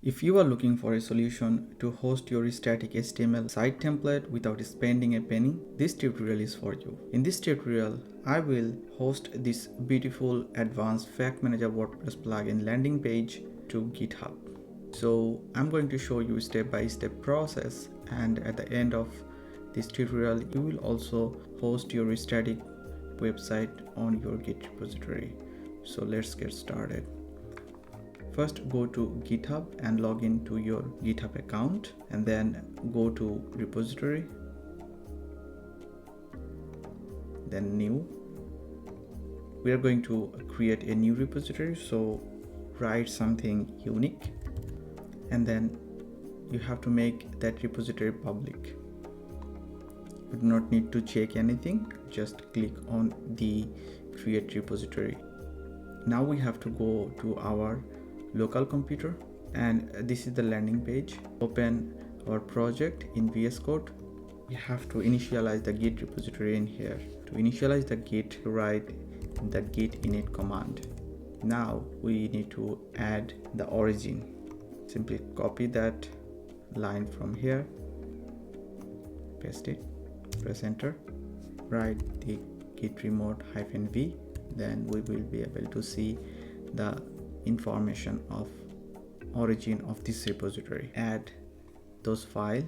If you are looking for a solution to host your static HTML site template without spending a penny, this tutorial is for you. In this tutorial, I will host this beautiful Advanced FAQ Manager WordPress plugin landing page to GitHub. So I'm going to show you step-by-step process, and at the end of this tutorial, you will also host your static website on your Git repository. So let's get started. First, go to GitHub and log into your GitHub account, and then go to repository, then new. We are going to create a new repository, so write something unique, and then you have to make that repository public. You do not need to check anything, just click on the create repository. Now we have to go to our local computer, and this is the landing page. Open our project in VS Code. You have to initialize the Git repository in here. To initialize the Git, write the git init command. Now we need to add the origin. Simply copy that line from here, paste it, press enter, write the git remote -v, then we will be able to see the information of origin of this repository. Add those files,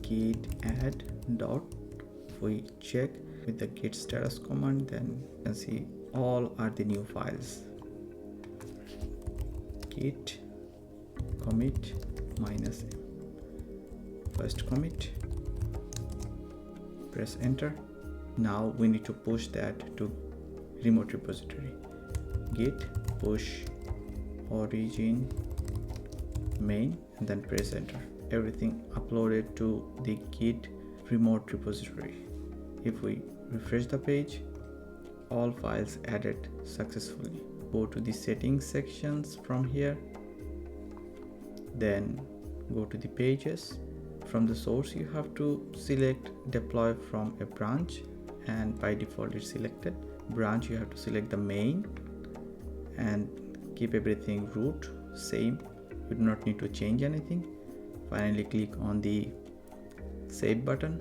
git add dot. If we check with the git status command, then you can see all are the new files. Git commit -m, first commit, press enter. Now we need to push that to remote repository. Git push origin main, and then press enter. Everything uploaded to the Git remote repository. If we refresh the page, all files added successfully. Go to the settings sections from here, then go to the pages. From the source, you have to select deploy from a branch, and by default it's selected. Branch, you have to select the main and keep everything root same. You do not need to change anything. Finally click on the save button,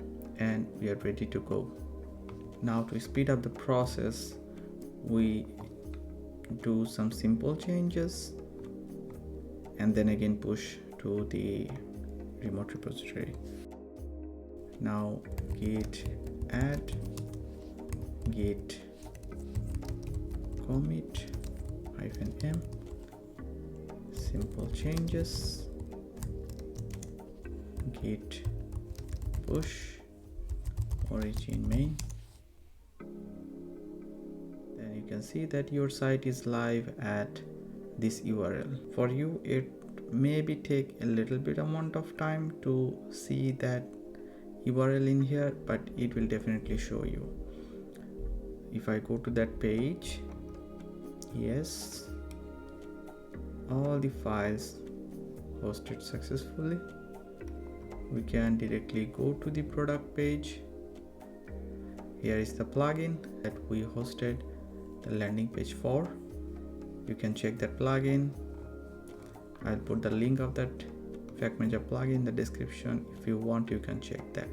and we are ready to go. Now to speed up the process, we do some simple changes and then again push to the remote repository. Now git add, git commit -m, simple changes, git push origin main. Then you can see that your site is live at this URL. For you, it maybe take a little bit amount of time to see that URL in here, but it will definitely show you. If I go to that page, yes, all the files hosted successfully. We can directly go to the product page. Here is the plugin that we hosted the landing page for. You can check that plugin. I'll put the link of that FAQ Manager plugin in the description. If you want, you can check that.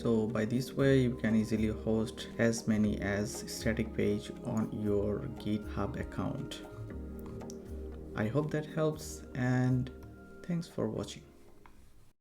So by this way, you can easily host as many as static page on your GitHub account. I hope that helps, and thanks for watching.